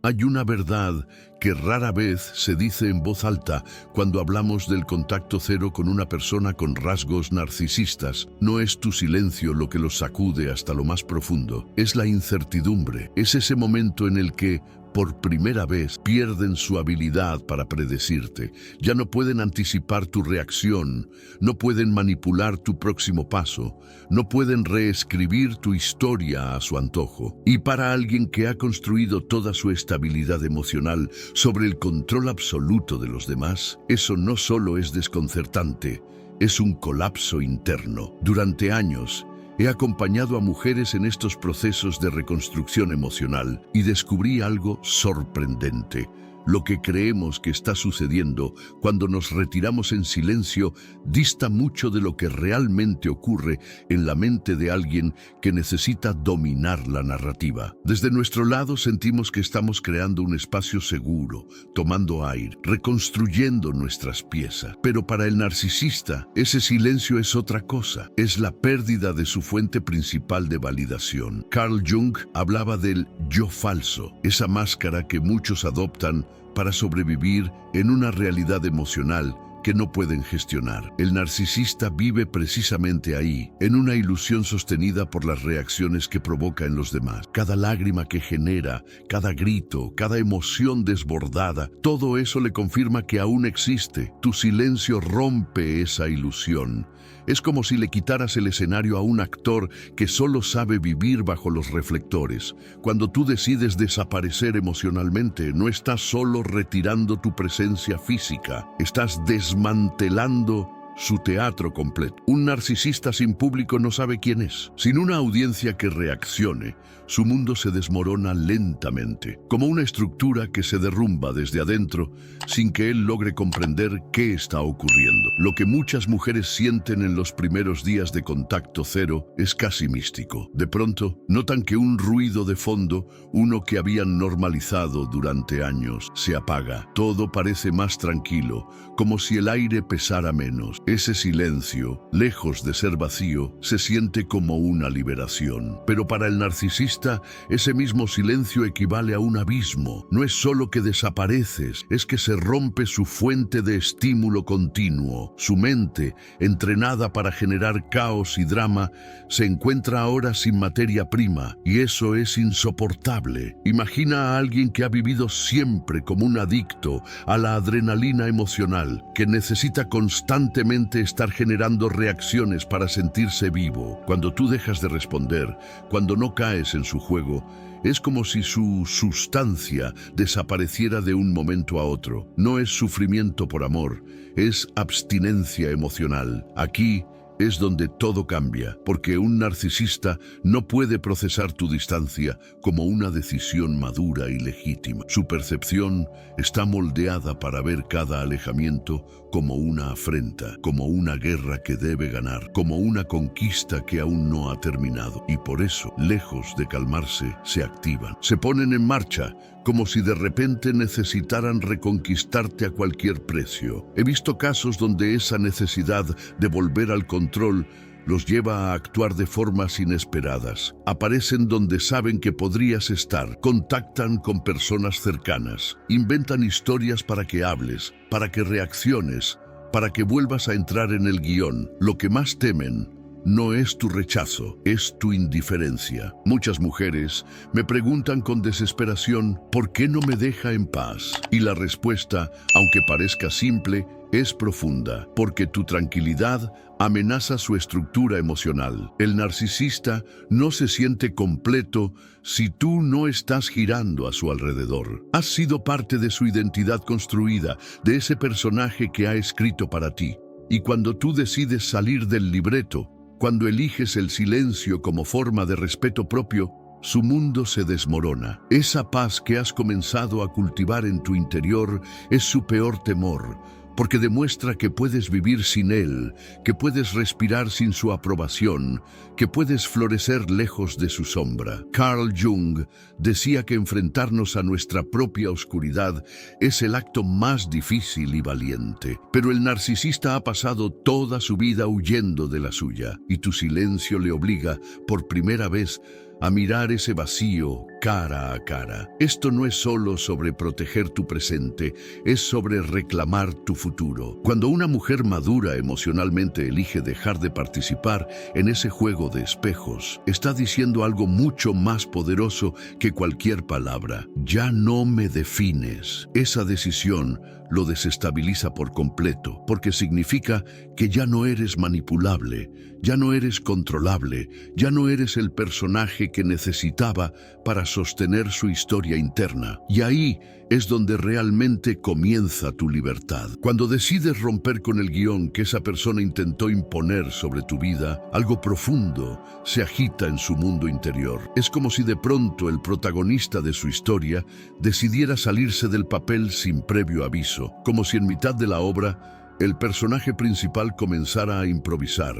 Hay una verdad que rara vez se dice en voz alta cuando hablamos del contacto cero con una persona con rasgos narcisistas. No es tu silencio lo que los sacude hasta lo más profundo, es la incertidumbre, es ese momento en el que, por primera vez, pierden su habilidad para predecirte. Ya no pueden anticipar tu reacción, no pueden manipular tu próximo paso, no pueden reescribir tu historia a su antojo. Y para alguien que ha construido toda su estabilidad emocional sobre el control absoluto de los demás, eso no solo es desconcertante, es un colapso interno. Durante años, he acompañado a mujeres en estos procesos de reconstrucción emocional y descubrí algo sorprendente. Lo que creemos que está sucediendo cuando nos retiramos en silencio dista mucho de lo que realmente ocurre en la mente de alguien que necesita dominar la narrativa. Desde nuestro lado sentimos que estamos creando un espacio seguro, tomando aire, reconstruyendo nuestras piezas. Pero para el narcisista, ese silencio es otra cosa. Es la pérdida de su fuente principal de validación. Carl Jung hablaba del yo falso, esa máscara que muchos adoptan para sobrevivir en una realidad emocional que no pueden gestionar. El narcisista vive precisamente ahí, en una ilusión sostenida por las reacciones que provoca en los demás. Cada lágrima que genera, cada grito, cada emoción desbordada, todo eso le confirma que aún existe. Tu silencio rompe esa ilusión. Es como si le quitaras el escenario a un actor que solo sabe vivir bajo los reflectores. Cuando tú decides desaparecer emocionalmente, no estás solo retirando tu presencia física, estás desmantelando su teatro completo. Un narcisista sin público no sabe quién es. Sin una audiencia que reaccione, su mundo se desmorona lentamente, como una estructura que se derrumba desde adentro sin que él logre comprender qué está ocurriendo. Lo que muchas mujeres sienten en los primeros días de contacto cero es casi místico. De pronto, notan que un ruido de fondo, uno que habían normalizado durante años, se apaga. Todo parece más tranquilo, como si el aire pesara menos. Ese silencio, lejos de ser vacío, se siente como una liberación. Pero para el narcisista, ese mismo silencio equivale a un abismo. No es solo que desapareces, es que se rompe su fuente de estímulo continuo. Su mente, entrenada para generar caos y drama, se encuentra ahora sin materia prima, y eso es insoportable. Imagina a alguien que ha vivido siempre como un adicto a la adrenalina emocional, que necesita constantemente estar generando reacciones para sentirse vivo. Cuando tú dejas de responder, cuando no caes en su juego, es como si su sustancia desapareciera de un momento a otro. No es sufrimiento por amor, es abstinencia emocional. Aquí es donde todo cambia, porque un narcisista no puede procesar tu distancia como una decisión madura y legítima. Su percepción está moldeada para ver cada alejamiento como una afrenta, como una guerra que debe ganar, como una conquista que aún no ha terminado. Y por eso, lejos de calmarse, se activan, se ponen en marcha, como si de repente necesitaran reconquistarte a cualquier precio. He visto casos donde esa necesidad de volver al control los lleva a actuar de formas inesperadas. Aparecen donde saben que podrías estar, contactan con personas cercanas, inventan historias para que hables, para que reacciones, para que vuelvas a entrar en el guión. Lo que más temen no es tu rechazo, es tu indiferencia. Muchas mujeres me preguntan con desesperación, ¿por qué no me deja en paz? Y la respuesta, aunque parezca simple, es profunda, porque tu tranquilidad amenaza su estructura emocional. El narcisista no se siente completo si tú no estás girando a su alrededor. Has sido parte de su identidad construida, de ese personaje que ha escrito para ti. Y cuando tú decides salir del libreto, cuando eliges el silencio como forma de respeto propio, su mundo se desmorona. Esa paz que has comenzado a cultivar en tu interior es su peor temor, porque demuestra que puedes vivir sin él, que puedes respirar sin su aprobación, que puedes florecer lejos de su sombra. Carl Jung decía que enfrentarnos a nuestra propia oscuridad es el acto más difícil y valiente. Pero el narcisista ha pasado toda su vida huyendo de la suya, y tu silencio le obliga, por primera vez, a mirar ese vacío cara a cara. Esto no es solo sobre proteger tu presente, es sobre reclamar tu futuro. Cuando una mujer madura emocionalmente elige dejar de participar en ese juego de espejos, está diciendo algo mucho más poderoso que cualquier palabra. Ya no me defines. Esa decisión lo desestabiliza por completo, porque significa que ya no eres manipulable, ya no eres controlable, ya no eres el personaje que necesitaba para sostener su historia interna. Y ahí es donde realmente comienza tu libertad. Cuando decides romper con el guión que esa persona intentó imponer sobre tu vida, algo profundo se agita en su mundo interior. Es como si de pronto el protagonista de su historia decidiera salirse del papel sin previo aviso, como si en mitad de la obra el personaje principal comenzara a improvisar,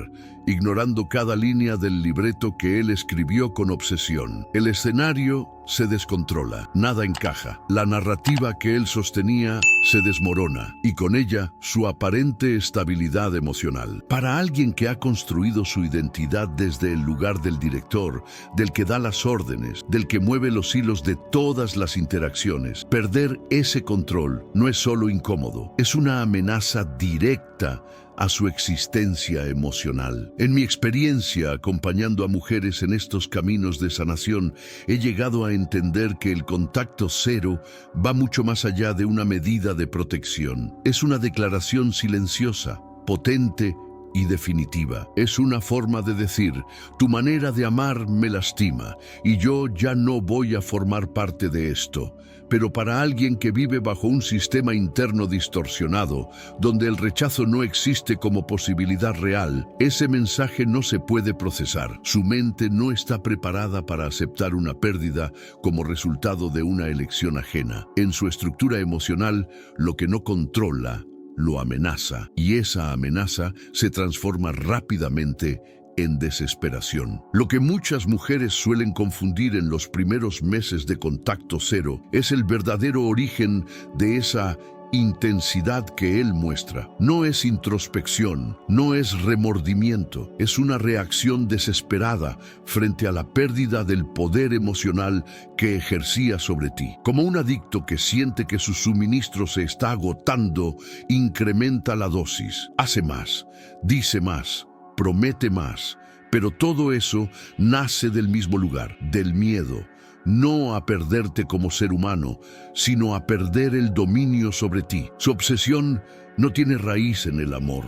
ignorando cada línea del libreto que él escribió con obsesión. El escenario se descontrola, nada encaja. La narrativa que él sostenía se desmorona y con ella su aparente estabilidad emocional. Para alguien que ha construido su identidad desde el lugar del director, del que da las órdenes, del que mueve los hilos de todas las interacciones, perder ese control no es solo incómodo, es una amenaza directa a su existencia emocional. En mi experiencia acompañando a mujeres en estos caminos de sanación, he llegado a entender que el contacto cero va mucho más allá de una medida de protección. Es una declaración silenciosa, potente y definitiva. Es una forma de decir: tu manera de amar me lastima y yo ya no voy a formar parte de esto. Pero para alguien que vive bajo un sistema interno distorsionado, donde el rechazo no existe como posibilidad real, ese mensaje no se puede procesar. Su mente no está preparada para aceptar una pérdida como resultado de una elección ajena. En su estructura emocional, lo que no controla lo amenaza, y esa amenaza se transforma rápidamente en desesperación. Lo que muchas mujeres suelen confundir en los primeros meses de contacto cero es el verdadero origen de esa intensidad que él muestra. No es introspección, no es remordimiento, es una reacción desesperada frente a la pérdida del poder emocional que ejercía sobre ti. Como un adicto que siente que su suministro se está agotando, incrementa la dosis, hace más, dice más, promete más, pero todo eso nace del mismo lugar, del miedo, no a perderte como ser humano, sino a perder el dominio sobre ti. Su obsesión no tiene raíz en el amor,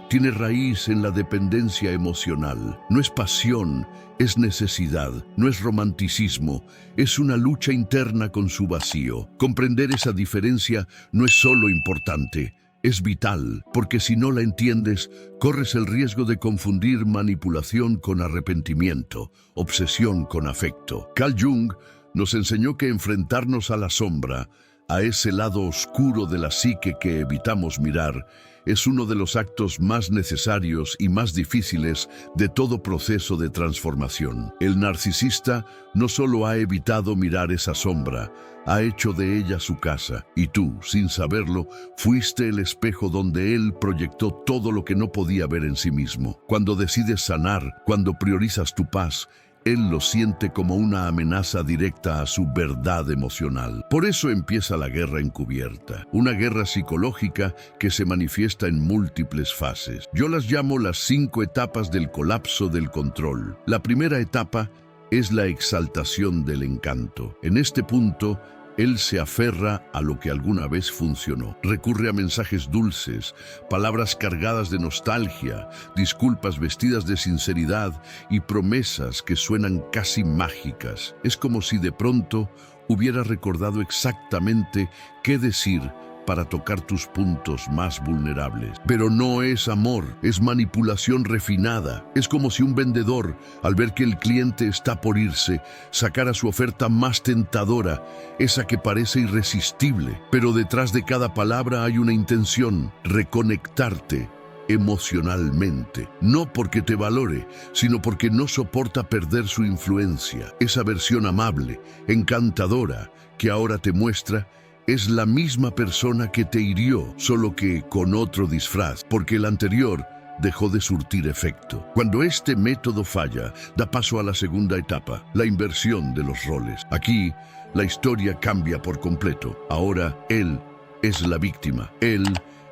tiene raíz en la dependencia emocional. No es pasión, es necesidad, no es romanticismo, es una lucha interna con su vacío. Comprender esa diferencia no es solo importante, es vital, porque si no la entiendes, corres el riesgo de confundir manipulación con arrepentimiento, obsesión con afecto. Carl Jung nos enseñó que enfrentarnos a la sombra, a ese lado oscuro de la psique que evitamos mirar, es uno de los actos más necesarios y más difíciles de todo proceso de transformación. El narcisista no solo ha evitado mirar esa sombra, ha hecho de ella su casa, y tú, sin saberlo, fuiste el espejo donde él proyectó todo lo que no podía ver en sí mismo. Cuando decides sanar, cuando priorizas tu paz, él lo siente como una amenaza directa a su verdad emocional. Por eso empieza la guerra encubierta, una guerra psicológica que se manifiesta en múltiples fases. Yo las llamo las 5 etapas del colapso del control. La primera etapa es la exaltación del encanto. En este punto, él se aferra a lo que alguna vez funcionó. Recurre a mensajes dulces, palabras cargadas de nostalgia, disculpas vestidas de sinceridad y promesas que suenan casi mágicas. Es como si de pronto hubiera recordado exactamente qué decir para tocar tus puntos más vulnerables. Pero no es amor, es manipulación refinada. Es como si un vendedor, al ver que el cliente está por irse, sacara su oferta más tentadora, esa que parece irresistible. Pero detrás de cada palabra hay una intención: reconectarte emocionalmente, no porque te valore, sino porque no soporta perder su influencia. Esa versión amable, encantadora, que ahora te muestra, es la misma persona que te hirió, solo que con otro disfraz, porque el anterior dejó de surtir efecto. Cuando este método falla, da paso a la segunda etapa, la inversión de los roles. Aquí, la historia cambia por completo. Ahora, él es la víctima. Él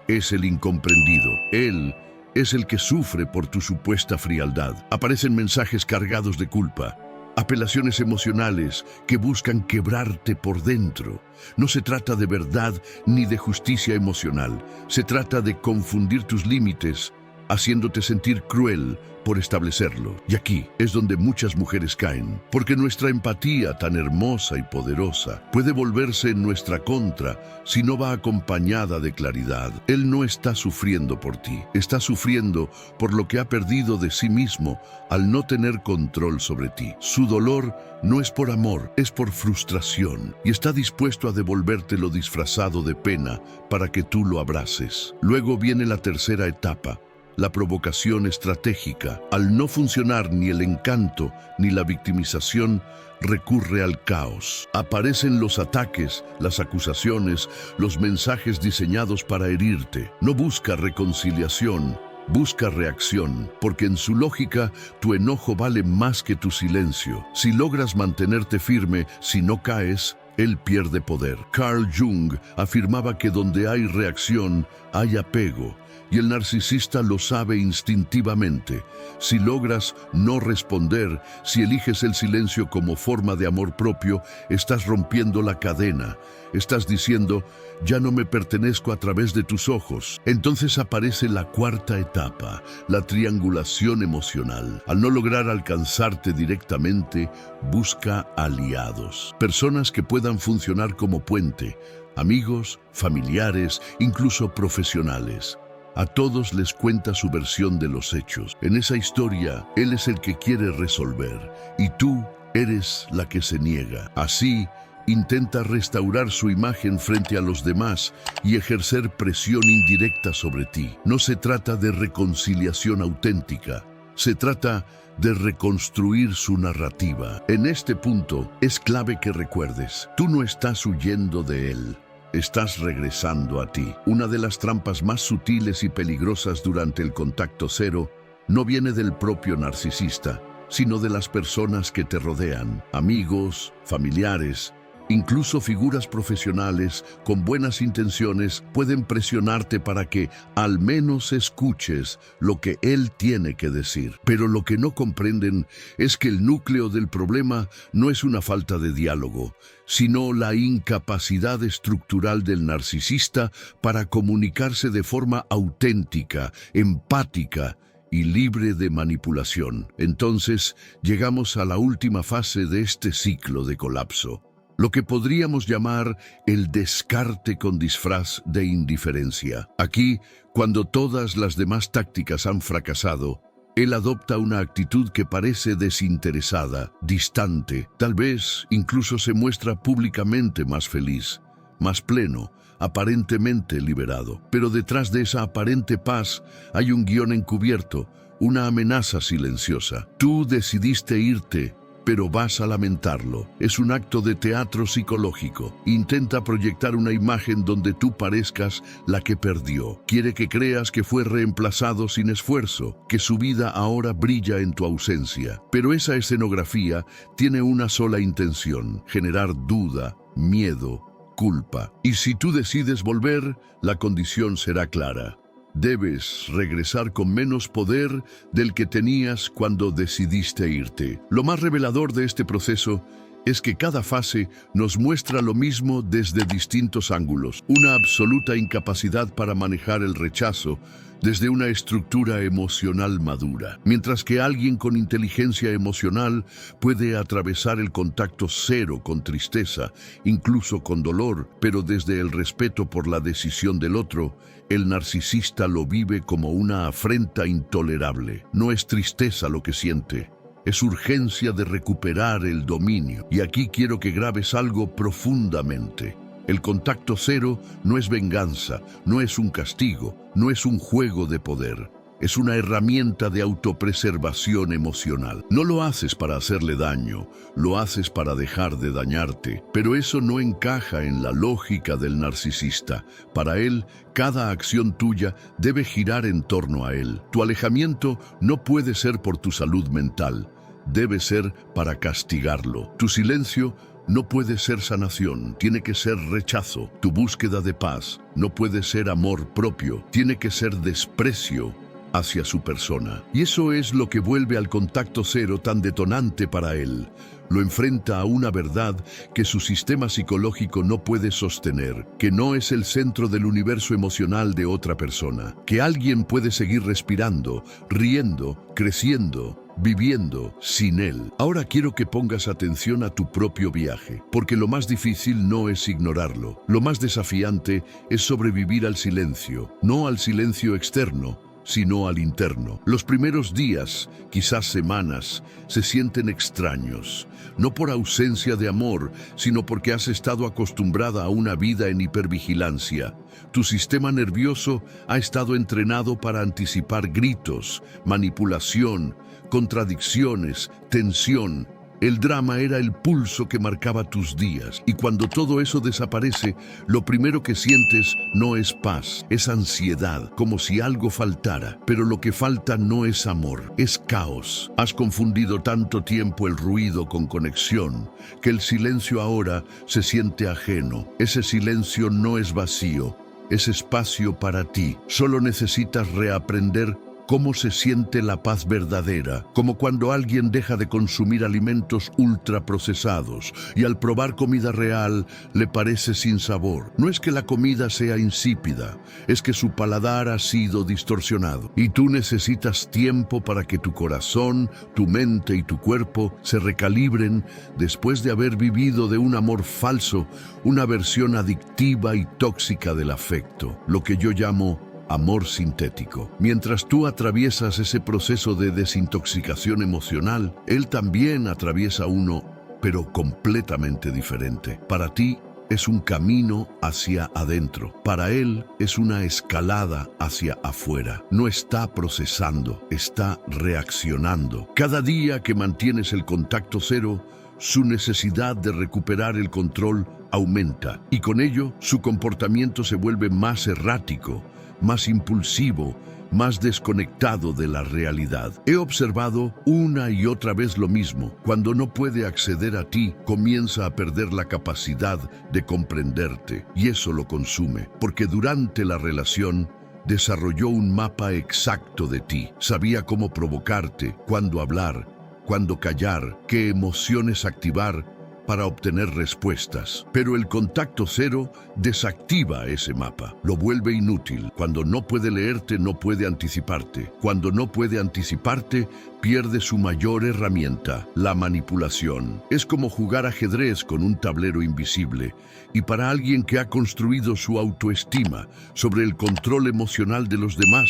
es el incomprendido. Él es el que sufre por tu supuesta frialdad. Aparecen mensajes cargados de culpa, apelaciones emocionales que buscan quebrarte por dentro. No se trata de verdad ni de justicia emocional. Se trata de confundir tus límites, haciéndote sentir cruel por establecerlo. Y aquí es donde muchas mujeres caen, porque nuestra empatía tan hermosa y poderosa puede volverse en nuestra contra si no va acompañada de claridad. Él no está sufriendo por ti, está sufriendo por lo que ha perdido de sí mismo al no tener control sobre ti. Su dolor no es por amor, es por frustración, y está dispuesto a devolvértelo disfrazado de pena para que tú lo abraces. Luego viene la tercera etapa, la provocación estratégica. Al no funcionar ni el encanto ni la victimización, recurre al caos. Aparecen los ataques, las acusaciones, los mensajes diseñados para herirte. No busca reconciliación, busca reacción, porque en su lógica tu enojo vale más que tu silencio. Si logras mantenerte firme, si no caes, él pierde poder. Carl Jung afirmaba que donde hay reacción, hay apego. Y el narcisista lo sabe instintivamente. Si logras no responder, si eliges el silencio como forma de amor propio, estás rompiendo la cadena. Estás diciendo, ya no me pertenezco a través de tus ojos. Entonces aparece la cuarta etapa, la triangulación emocional. Al no lograr alcanzarte directamente, busca aliados. Personas que puedan funcionar como puente. Amigos, familiares, incluso profesionales. A todos les cuenta su versión de los hechos. En esa historia, él es el que quiere resolver y tú eres la que se niega. Así, intenta restaurar su imagen frente a los demás y ejercer presión indirecta sobre ti. No se trata de reconciliación auténtica, se trata de reconstruir su narrativa. En este punto, es clave que recuerdes, tú no estás huyendo de él. Estás regresando a ti. Una de las trampas más sutiles y peligrosas durante el contacto cero no viene del propio narcisista, sino de las personas que te rodean, amigos, familiares, incluso figuras profesionales con buenas intenciones pueden presionarte para que al menos escuches lo que él tiene que decir. Pero lo que no comprenden es que el núcleo del problema no es una falta de diálogo, sino la incapacidad estructural del narcisista para comunicarse de forma auténtica, empática y libre de manipulación. Entonces, llegamos a la última fase de este ciclo de colapso, lo que podríamos llamar el descarte con disfraz de indiferencia. Aquí, cuando todas las demás tácticas han fracasado, él adopta una actitud que parece desinteresada, distante, tal vez incluso se muestra públicamente más feliz, más pleno, aparentemente liberado. Pero detrás de esa aparente paz hay un guión encubierto, una amenaza silenciosa. Tú decidiste irte, pero vas a lamentarlo. Es un acto de teatro psicológico. Intenta proyectar una imagen donde tú parezcas la que perdió. Quiere que creas que fue reemplazado sin esfuerzo, que su vida ahora brilla en tu ausencia. Pero esa escenografía tiene una sola intención: generar duda, miedo, culpa. Y si tú decides volver, la condición será clara. Debes regresar con menos poder del que tenías cuando decidiste irte. Lo más revelador de este proceso es que cada fase nos muestra lo mismo desde distintos ángulos. Una absoluta incapacidad para manejar el rechazo desde una estructura emocional madura. Mientras que alguien con inteligencia emocional puede atravesar el contacto cero con tristeza, incluso con dolor, pero desde el respeto por la decisión del otro, el narcisista lo vive como una afrenta intolerable. No es tristeza lo que siente, es urgencia de recuperar el dominio. Y aquí quiero que grabes algo profundamente. El contacto cero no es venganza, no es un castigo, no es un juego de poder. Es una herramienta de autopreservación emocional. No lo haces para hacerle daño, lo haces para dejar de dañarte. Pero eso no encaja en la lógica del narcisista. Para él, cada acción tuya debe girar en torno a él. Tu alejamiento no puede ser por tu salud mental, debe ser para castigarlo. Tu silencio no puede ser sanación, tiene que ser rechazo. Tu búsqueda de paz no puede ser amor propio, tiene que ser desprecio hacia su persona. Y eso es lo que vuelve al contacto cero tan detonante para él. Lo enfrenta a una verdad que su sistema psicológico no puede sostener, que no es el centro del universo emocional de otra persona, que alguien puede seguir respirando, riendo, creciendo, viviendo sin él. Ahora quiero que pongas atención a tu propio viaje, porque lo más difícil no es ignorarlo. Lo más desafiante es sobrevivir al silencio, no al silencio externo, sino al interno. Los primeros días, quizás semanas, se sienten extraños, no por ausencia de amor, sino porque has estado acostumbrada a una vida en hipervigilancia. Tu sistema nervioso ha estado entrenado para anticipar gritos, manipulación, contradicciones, tensión. El drama era el pulso que marcaba tus días, y cuando todo eso desaparece, lo primero que sientes no es paz, es ansiedad, como si algo faltara. Pero lo que falta no es amor, es caos. Has confundido tanto tiempo el ruido con conexión, que el silencio ahora se siente ajeno. Ese silencio no es vacío, es espacio para ti. Solo necesitas reaprender cómo se siente la paz verdadera, como cuando alguien deja de consumir alimentos ultraprocesados y al probar comida real le parece sin sabor. No es que la comida sea insípida, es que su paladar ha sido distorsionado. Y tú necesitas tiempo para que tu corazón, tu mente y tu cuerpo se recalibren después de haber vivido de un amor falso, una versión adictiva y tóxica del afecto, lo que yo llamo amor sintético. Mientras tú atraviesas ese proceso de desintoxicación emocional, él también atraviesa uno, pero completamente diferente. Para ti es un camino hacia adentro. Para él es una escalada hacia afuera. No está procesando, está reaccionando. Cada día que mantienes el contacto cero, su necesidad de recuperar el control aumenta, y con ello su comportamiento se vuelve más errático, más impulsivo, más desconectado de la realidad. He observado una y otra vez lo mismo. Cuando no puede acceder a ti, comienza a perder la capacidad de comprenderte, y eso lo consume, porque durante la relación desarrolló un mapa exacto de ti. Sabía cómo provocarte, cuándo hablar, cuándo callar, qué emociones activar para obtener respuestas. Pero el contacto cero desactiva ese mapa, lo vuelve inútil. Cuando no puede leerte, no puede anticiparte. Cuando no puede anticiparte, pierde su mayor herramienta, la manipulación. Es como jugar ajedrez con un tablero invisible. Y para alguien que ha construido su autoestima sobre el control emocional de los demás,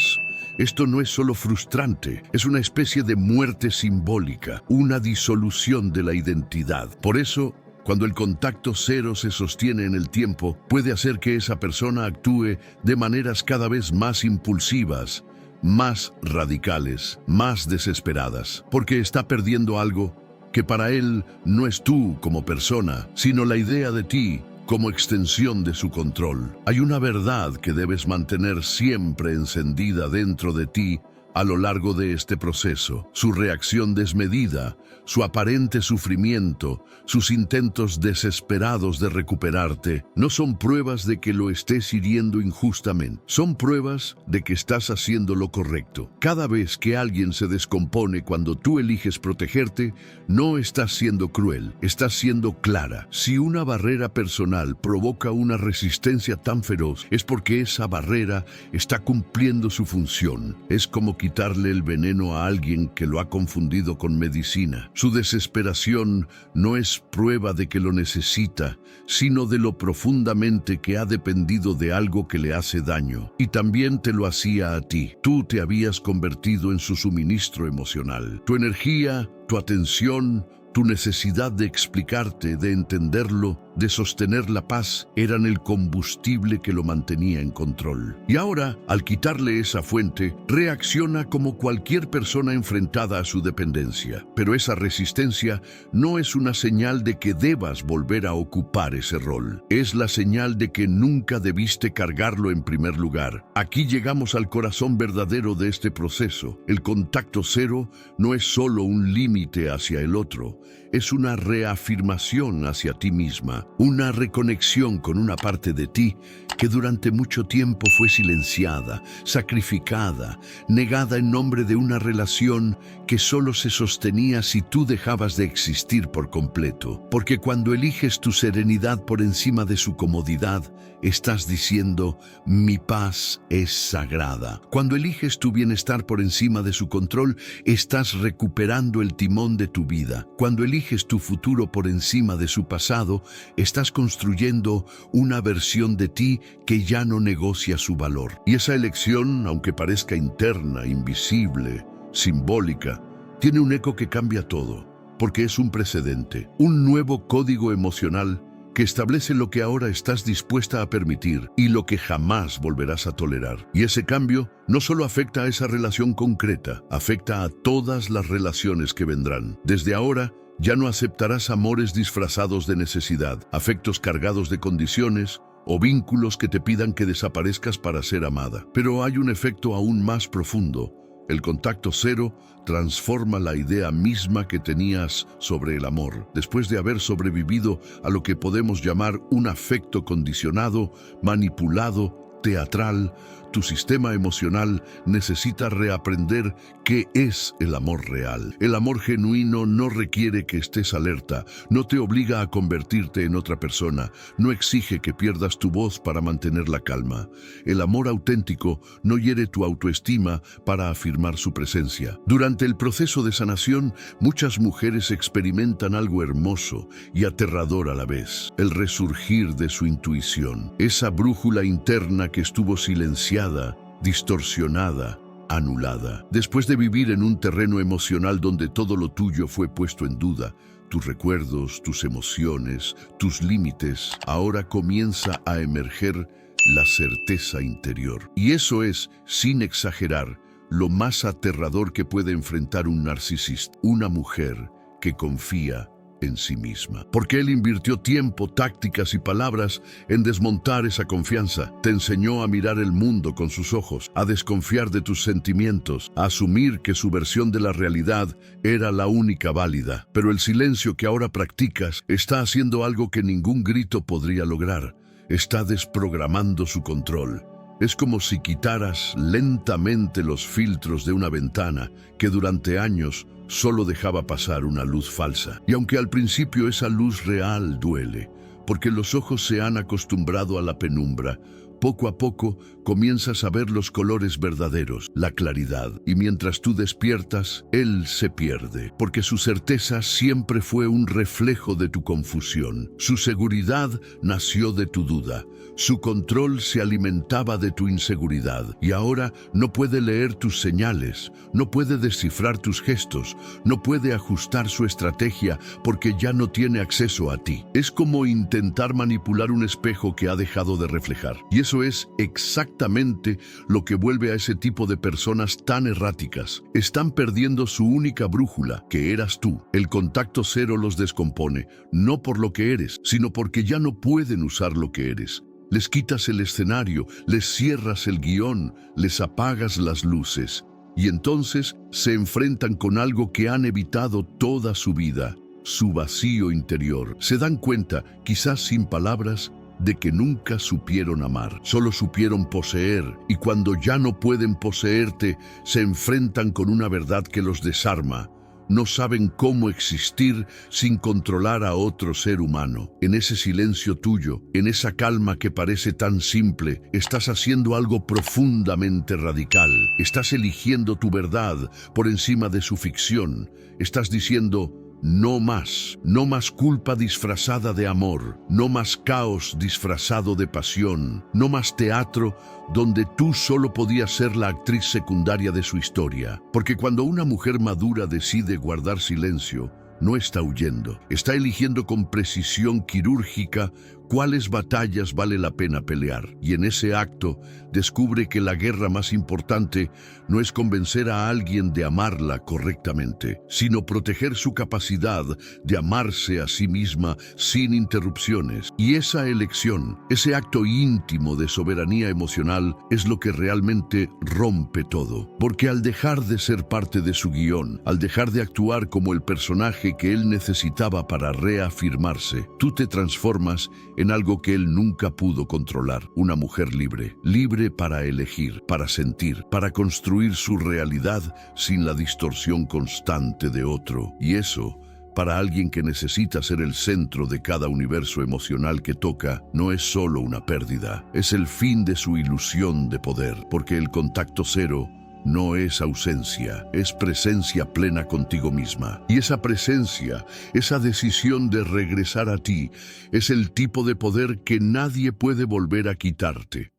esto no es solo frustrante, es una especie de muerte simbólica, una disolución de la identidad. Por eso, cuando el contacto cero se sostiene en el tiempo, puede hacer que esa persona actúe de maneras cada vez más impulsivas, más radicales, más desesperadas, porque está perdiendo algo que para él no es tú como persona, sino la idea de ti como extensión de su control. Hay una verdad que debes mantener siempre encendida dentro de ti a lo largo de este proceso. Su reacción desmedida, su aparente sufrimiento, sus intentos desesperados de recuperarte, no son pruebas de que lo estés hiriendo injustamente. Son pruebas de que estás haciendo lo correcto. Cada vez que alguien se descompone cuando tú eliges protegerte, no estás siendo cruel, estás siendo clara. Si una barrera personal provoca una resistencia tan feroz, es porque esa barrera está cumpliendo su función. Es como quitarle el veneno a alguien que lo ha confundido con medicina. Su desesperación no es prueba de que lo necesita, sino de lo profundamente que ha dependido de algo que le hace daño. Y también te lo hacía a ti. Tú te habías convertido en su suministro emocional. Tu energía, tu atención, tu necesidad de explicarte, de entenderlo, de sostener la paz, eran el combustible que lo mantenía en control. Y ahora, al quitarle esa fuente, reacciona como cualquier persona enfrentada a su dependencia. Pero esa resistencia no es una señal de que debas volver a ocupar ese rol. Es la señal de que nunca debiste cargarlo en primer lugar. Aquí llegamos al corazón verdadero de este proceso. El contacto cero no es solo un límite hacia el otro, es una reafirmación hacia ti misma, una reconexión con una parte de ti que durante mucho tiempo fue silenciada, sacrificada, negada en nombre de una relación que solo se sostenía si tú dejabas de existir por completo. Porque cuando eliges tu serenidad por encima de su comodidad, estás diciendo, mi paz es sagrada. Cuando eliges tu bienestar por encima de su control, estás recuperando el timón de tu vida. Cuando eliges tu futuro por encima de su pasado, estás construyendo una versión de ti que ya no negocia su valor. Y esa elección, aunque parezca interna, invisible, simbólica, tiene un eco que cambia todo, porque es un precedente, un nuevo código emocional que establece lo que ahora estás dispuesta a permitir y lo que jamás volverás a tolerar. Y ese cambio no solo afecta a esa relación concreta, afecta a todas las relaciones que vendrán. Desde ahora, ya no aceptarás amores disfrazados de necesidad, afectos cargados de condiciones o vínculos que te pidan que desaparezcas para ser amada. Pero hay un efecto aún más profundo. El contacto cero transforma la idea misma que tenías sobre el amor. Después de haber sobrevivido a lo que podemos llamar un afecto condicionado, manipulado, teatral, tu sistema emocional necesita reaprender qué es el amor real. El amor genuino no requiere que estés alerta, no te obliga a convertirte en otra persona, no exige que pierdas tu voz para mantener la calma. El amor auténtico no hiere tu autoestima para afirmar su presencia. Durante el proceso de sanación, muchas mujeres experimentan algo hermoso y aterrador a la vez: el resurgir de su intuición, esa brújula interna que estuvo silenciada, distorsionada, anulada. Después de vivir en un terreno emocional donde todo lo tuyo fue puesto en duda, tus recuerdos, tus emociones, tus límites, ahora comienza a emerger la certeza interior. Y eso es, sin exagerar, lo más aterrador que puede enfrentar un narcisista, una mujer que confía en sí misma. Porque él invirtió tiempo, tácticas y palabras en desmontar esa confianza. Te enseñó a mirar el mundo con sus ojos, a desconfiar de tus sentimientos, a asumir que su versión de la realidad era la única válida. Pero el silencio que ahora practicas está haciendo algo que ningún grito podría lograr. Está desprogramando su control. Es como si quitaras lentamente los filtros de una ventana que durante años solo dejaba pasar una luz falsa. Y aunque al principio esa luz real duele, porque los ojos se han acostumbrado a la penumbra, poco a poco comienzas a ver los colores verdaderos, la claridad. Y mientras tú despiertas, él se pierde, porque su certeza siempre fue un reflejo de tu confusión. Su seguridad nació de tu duda. Su control se alimentaba de tu inseguridad. Y ahora no puede leer tus señales, no puede descifrar tus gestos, no puede ajustar su estrategia porque ya no tiene acceso a ti. Es como intentar manipular un espejo que ha dejado de reflejar. Y eso es exactamente lo que vuelve a ese tipo de personas tan erráticas. Están perdiendo su única brújula, que eras tú. El contacto cero los descompone, no por lo que eres, sino porque ya no pueden usar lo que eres. Les quitas el escenario, les cierras el guión, les apagas las luces. Y entonces se enfrentan con algo que han evitado toda su vida, su vacío interior. Se dan cuenta, quizás sin palabras, de que nunca supieron amar, solo supieron poseer, y cuando ya no pueden poseerte, se enfrentan con una verdad que los desarma. No saben cómo existir sin controlar a otro ser humano. En ese silencio tuyo, en esa calma que parece tan simple, estás haciendo algo profundamente radical. Estás eligiendo tu verdad por encima de su ficción. Estás diciendo: no más culpa disfrazada de amor, no más caos disfrazado de pasión, no más teatro donde tú solo podías ser la actriz secundaria de su historia. Porque cuando una mujer madura decide guardar silencio, no está huyendo. Está eligiendo con precisión quirúrgica cuáles batallas vale la pena pelear. Y en ese acto descubre que la guerra más importante no es convencer a alguien de amarla correctamente, sino proteger su capacidad de amarse a sí misma sin interrupciones. Y esa elección, ese acto íntimo de soberanía emocional, es lo que realmente rompe todo. Porque al dejar de ser parte de su guión, al dejar de actuar como el personaje que él necesitaba para reafirmarse, tú te transformas en algo que él nunca pudo controlar, una mujer libre, libre para elegir, para sentir, para construir su realidad sin la distorsión constante de otro. Y eso, para alguien que necesita ser el centro de cada universo emocional que toca, no es solo una pérdida, es el fin de su ilusión de poder, porque el contacto cero no es ausencia, es presencia plena contigo misma. Y esa presencia, esa decisión de regresar a ti, es el tipo de poder que nadie puede volver a quitarte.